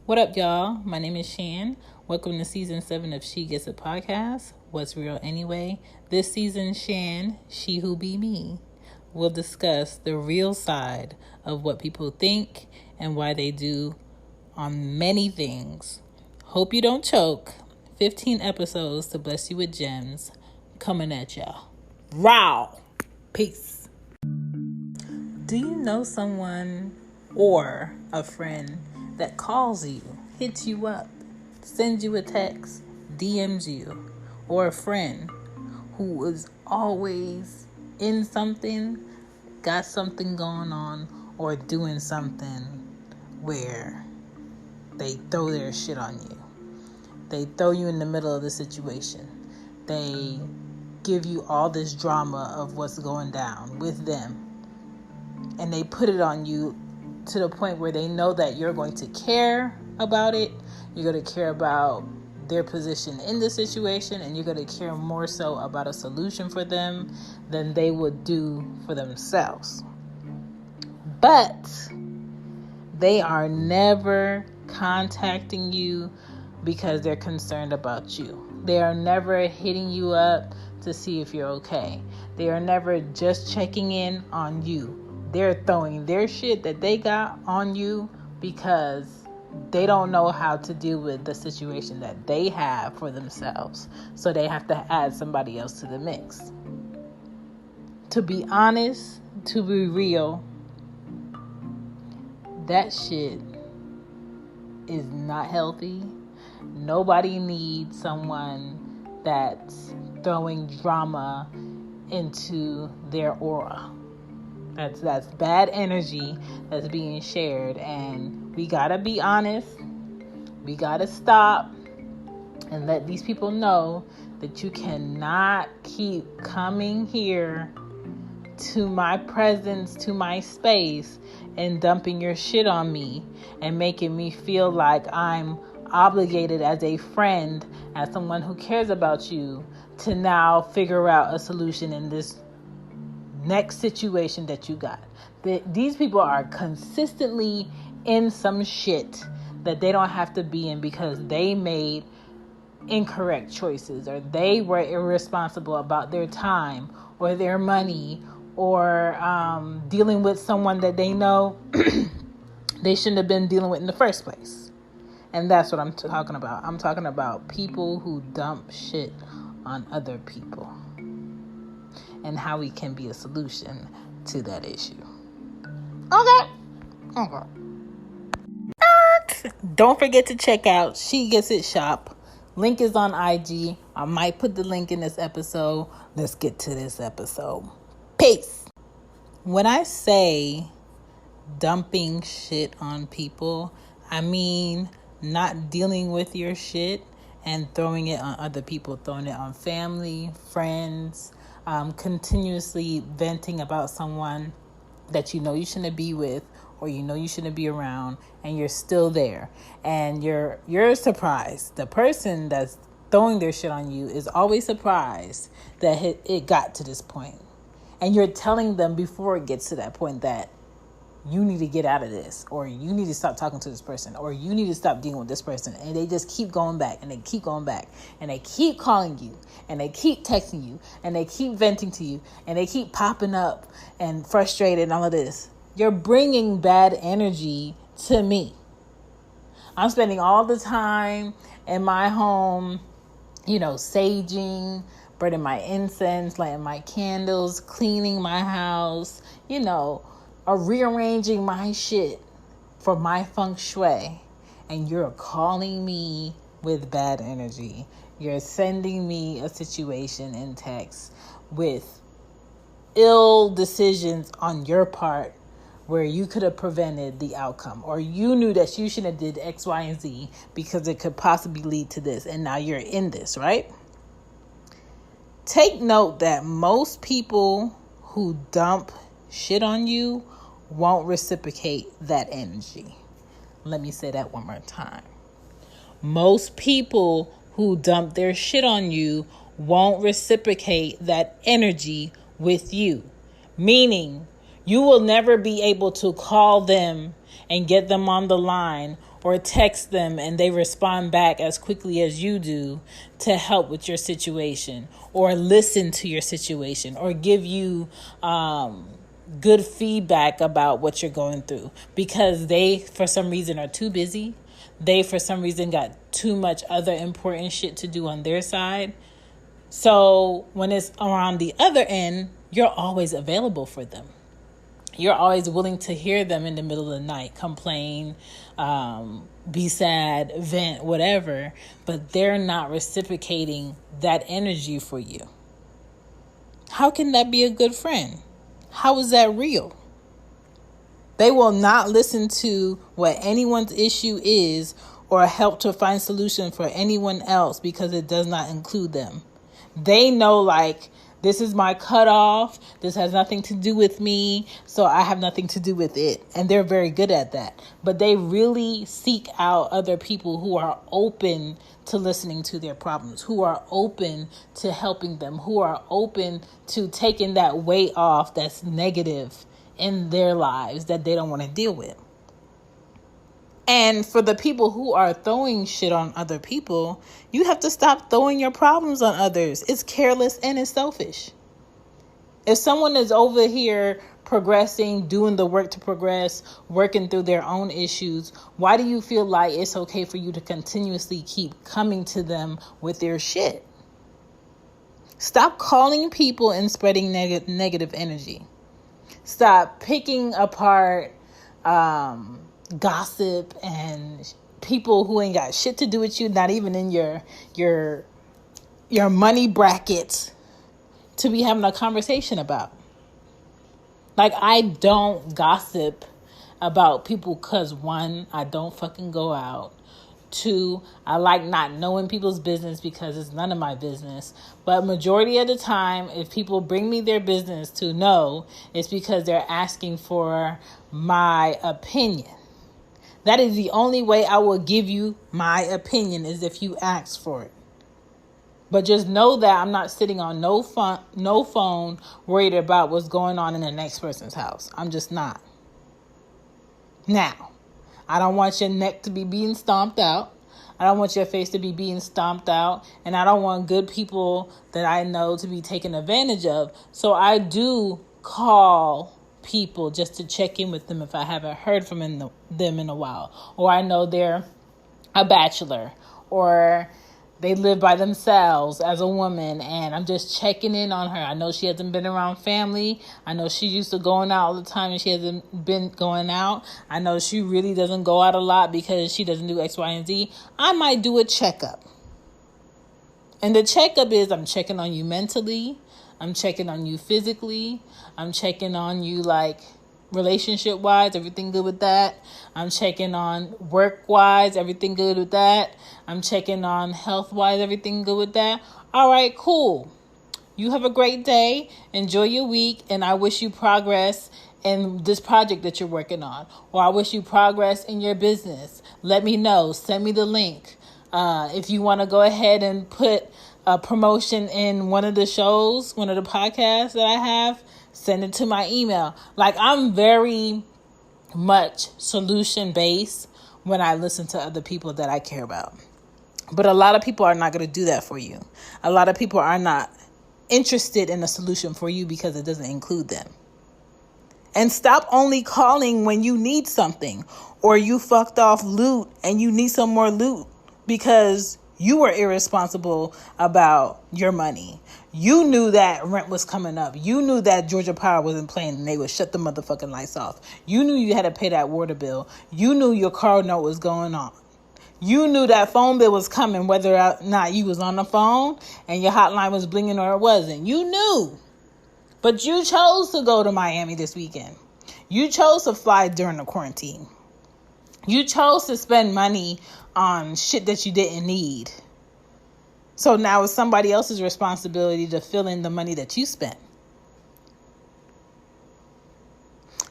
What up, y'all? My name is Shan. Welcome to season 7 of She Gets It podcast. What's real anyway? This season, Shan, she who be me, will discuss the real side of what people think and why they do on many things. Hope you don't choke. 15 episodes to bless you with gems coming at y'all. Row! Peace. Do you know someone or a friend that calls you, hits you up, sends you a text, DMs you, or a friend who is always in something, got something going on, or doing something where they throw their shit on you? They throw you in the middle of the situation. They give you all this drama of what's going down with them. And they put it on you to the point where they know that you're going to care about it. You're going to care about their position in the situation. And you're going to care more so about a solution for them than they would do for themselves. But they are never contacting you because they're concerned about you. They are never hitting you up to see if you're okay. They are never just checking in on you. They're throwing their shit that they got on you because they don't know how to deal with the situation that they have for themselves. So they have to add somebody else to the mix. To be honest, to be real, that shit is not healthy. Nobody needs someone that's throwing drama into their aura. That's bad energy that's being shared, and we gotta be honest. We gotta stop and let these people know that you cannot keep coming here to my presence, to my space, and dumping your shit on me and making me feel like I'm obligated as a friend, as someone who cares about you, to now figure out a solution in this next situation that you got. These people are consistently in some shit that they don't have to be in because they made incorrect choices, or they were irresponsible about their time or their money, or dealing with someone that they know they shouldn't have been dealing with in the first place. And that's what I'm talking about. I'm talking about people who dump shit on other people, and how we can be a solution to that issue. Okay. Don't forget to check out She Gets It Shop. Link is on IG. I might put the link in this episode. Let's get to this episode. Peace. When I say dumping shit on people, I mean not dealing with your shit and throwing it on other people, throwing it on family, friends, continuously venting about someone that you know you shouldn't be with, or you know you shouldn't be around, and you're still there, and you're surprised. The person that's throwing their shit on you is always surprised that it got to this point, and you're telling them before it gets to that point that you need to get out of this, or you need to stop talking to this person, or you need to stop dealing with this person. And they just keep going back, and they keep going back, and they keep calling you, and they keep texting you, and they keep venting to you, and they keep popping up and frustrated and all of this. You're bringing bad energy to me. I'm spending all the time in my home, saging, burning my incense, lighting my candles, cleaning my house, or rearranging my shit for my feng shui, and you're calling me with bad energy. You're sending me a situation in text with ill decisions on your part where you could have prevented the outcome, or you knew that you shouldn't have did X, Y, and Z because it could possibly lead to this, and now you're in this, right? Take note that most people who dump shit on you won't reciprocate that energy. Let me say that one more time. Most people who dump their shit on you won't reciprocate that energy with you. Meaning, you will never be able to call them and get them on the line or text them and they respond back as quickly as you do to help with your situation or listen to your situation or give you good feedback about what you're going through, because they, for some reason, are too busy. They, for some reason, got too much other important shit to do on their side. So when it's around the other end, you're always available for them. You're always willing to hear them in the middle of the night, complain, be sad, vent, whatever, but they're not reciprocating that energy for you. How can that be a good friend? How is that real? They will not listen to what anyone's issue is or help to find solution for anyone else because it does not include them. They know, like, this is my cutoff. This has nothing to do with me, so I have nothing to do with it. And they're very good at that. But they really seek out other people who are open to listening to their problems, who are open to helping them, who are open to taking that weight off that's negative in their lives that they don't want to deal with. And for the people who are throwing shit on other people, you have to stop throwing your problems on others. It's careless and it's selfish. If someone is over here progressing, doing the work to progress, working through their own issues, why do you feel like it's okay for you to continuously keep coming to them with their shit? Stop calling people and spreading negative energy. Stop picking apart gossip and people who ain't got shit to do with you, not even in your money bracket, to be having a conversation about. Like, I don't gossip about people because, one, I don't fucking go out. Two, I like not knowing people's business because it's none of my business. But majority of the time, if people bring me their business to know, it's because they're asking for my opinion. That is the only way I will give you my opinion, is if you ask for it. But just know that I'm not sitting on no phone worried about what's going on in the next person's house. I'm just not. Now, I don't want your neck to be being stomped out. I don't want your face to be being stomped out. And I don't want good people that I know to be taken advantage of. So I do call people just to check in with them if I haven't heard from them in a while. Or I know they're a bachelor, or they live by themselves as a woman, and I'm just checking in on her. I know she hasn't been around family. I know she used to going out all the time and she hasn't been going out. I know she really doesn't go out a lot because she doesn't do X, Y, and Z. I might do a checkup. And the checkup is, I'm checking on you mentally. I'm checking on you physically. I'm checking on you, like, relationship-wise, everything good with that. I'm checking on work-wise, everything good with that. I'm checking on health-wise, everything good with that. All right, cool. You have a great day. Enjoy your week, and I wish you progress in this project that you're working on. Or I wish you progress in your business. Let me know. Send me the link. If you want to go ahead and put a promotion in one of the shows, one of the podcasts that I have, send it to my email. Like, I'm very much solution based when I listen to other people that I care about. But a lot of people are not going to do that for you. A lot of people are not interested in a solution for you because it doesn't include them. And stop only calling when you need something, or you fucked off loot and you need some more loot because you were irresponsible about your money. You knew that rent was coming up. You knew that Georgia Power wasn't playing and they would shut the motherfucking lights off. You knew you had to pay that water bill. You knew your car note was going on. You knew that phone bill was coming, whether or not you was on the phone and your hotline was blinging or it wasn't. You knew. But you chose to go to Miami this weekend. You chose to fly during the quarantine. You chose to spend money on shit that you didn't need. So now it's somebody else's responsibility to fill in the money that you spent.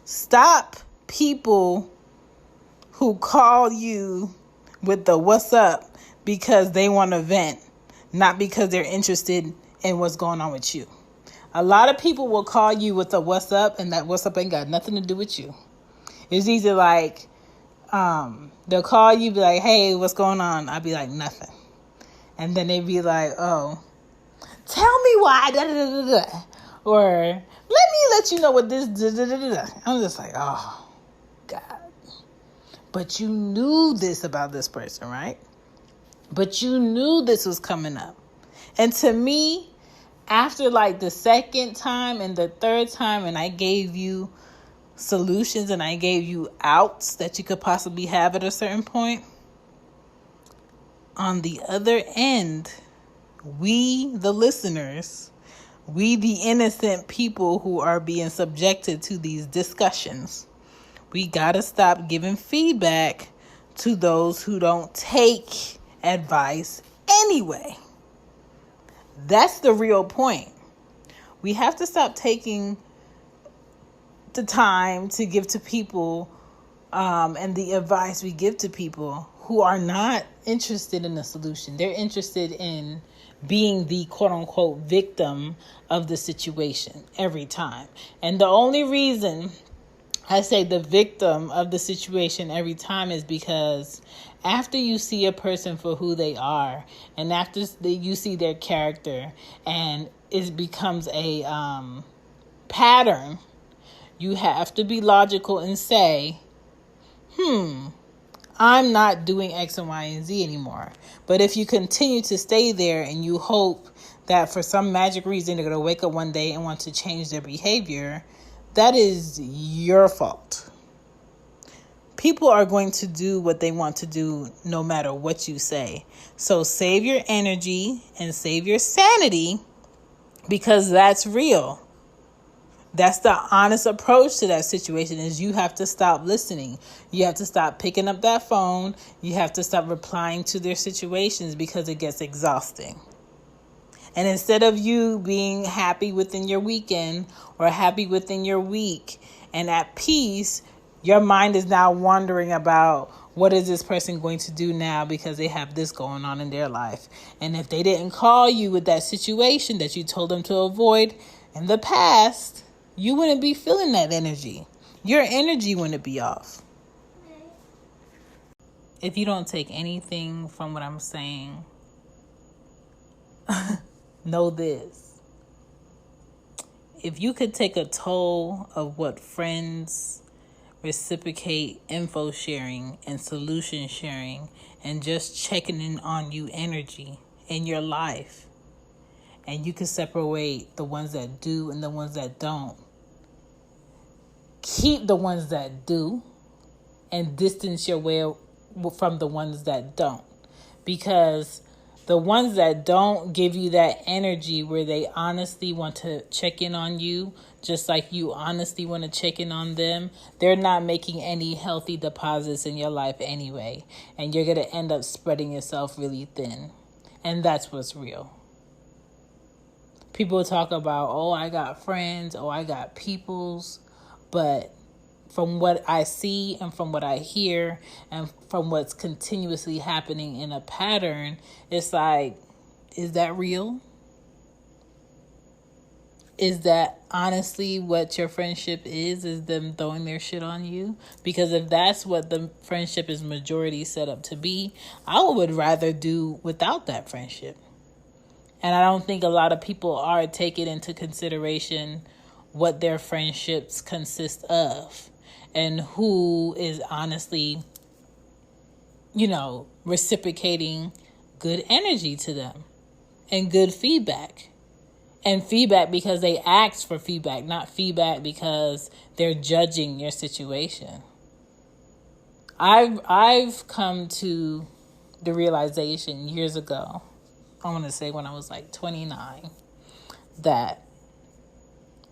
Stop people who call you with the what's up because they want to vent, not because they're interested in what's going on with you. A lot of people will call you with a what's up, and that what's up ain't got nothing to do with you. It's either like, they'll call you, be like, hey, what's going on? I'll be like, nothing. And then they'd be like, oh, tell me why, da, da, da, da, da. Or let me let you know what this, da, da, da, da. I'm just like, oh, God. But you knew this about this person, right? But you knew this was coming up. And to me, after like the second time and the third time, and I gave you solutions and I gave you outs that you could possibly have at a certain point, on the other end, we, the listeners, we, the innocent people who are being subjected to these discussions, we gotta stop giving feedback to those who don't take advice anyway. That's the real point. We have to stop taking the time to give to people and the advice we give to people who are not interested in the solution. They're interested in being the quote unquote victim of the situation every time. And the only reason I say the victim of the situation every time is because after you see a person for who they are, and after you see their character, and it becomes a pattern, you have to be logical and say, I'm not doing X and Y and Z anymore. But if you continue to stay there and you hope that for some magic reason they're going to wake up one day and want to change their behavior, that is your fault. People are going to do what they want to do no matter what you say. So save your energy and save your sanity, because that's real. That's the honest approach to that situation, is you have to stop listening. You have to stop picking up that phone. You have to stop replying to their situations, because it gets exhausting. And instead of you being happy within your weekend or happy within your week and at peace, your mind is now wondering about what is this person going to do now because they have this going on in their life. And if they didn't call you with that situation that you told them to avoid in the past, you wouldn't be feeling that energy. Your energy wouldn't be off. If you don't take anything from what I'm saying, know this. If you could take a toll of what friends reciprocate info sharing and solution sharing and just checking in on you energy in your life, and you can separate the ones that do and the ones that don't, keep the ones that do and distance your way from the ones that don't, because the ones that don't give you that energy where they honestly want to check in on you, just like you honestly want to check in on them, they're not making any healthy deposits in your life anyway. And you're going to end up spreading yourself really thin. And that's what's real. People talk about, oh, I got friends, oh, I got peoples. But from what I see and from what I hear and from what's continuously happening in a pattern, it's like, is that real? Is that honestly what your friendship is them throwing their shit on you? Because if that's what the friendship is majority set up to be, I would rather do without that friendship. And I don't think a lot of people are taking into consideration what their friendships consist of and who is honestly, reciprocating good energy to them and good feedback. And feedback because they asked for feedback, not feedback because they're judging your situation. I've come to the realization years ago, I want to say when I was like 29, that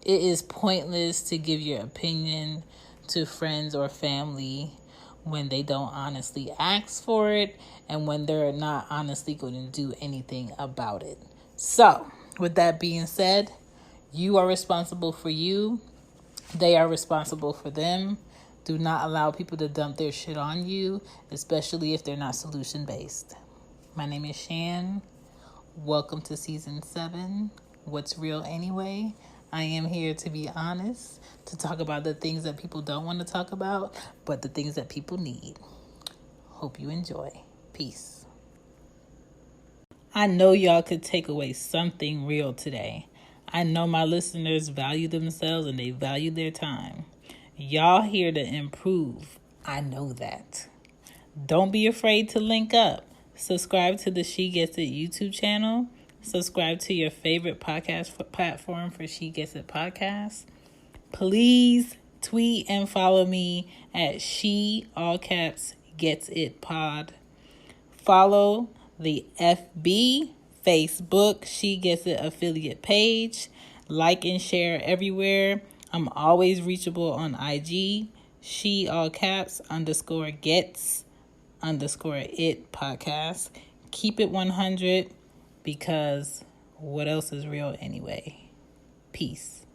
it is pointless to give your opinion to friends or family when they don't honestly ask for it and when they're not honestly going to do anything about it. So, with that being said, you are responsible for you. They are responsible for them. Do not allow people to dump their shit on you, especially if they're not solution-based. My name is Shan. Welcome to Season 7, What's Real Anyway? I am here to be honest, to talk about the things that people don't want to talk about, but the things that people need. Hope you enjoy. Peace. I know y'all could take away something real today. I know my listeners value themselves and they value their time. Y'all here to improve. I know that. Don't be afraid to link up. Subscribe to the She Gets It YouTube channel. Subscribe to your favorite podcast platform for She Gets It podcast. Please tweet and follow me at She, all caps, Gets It pod. Follow the FB, Facebook, She Gets It affiliate page. Like and share everywhere. I'm always reachable on IG. She, all caps, _ gets _ it podcast. Keep it 100 because what else is real anyway? Peace.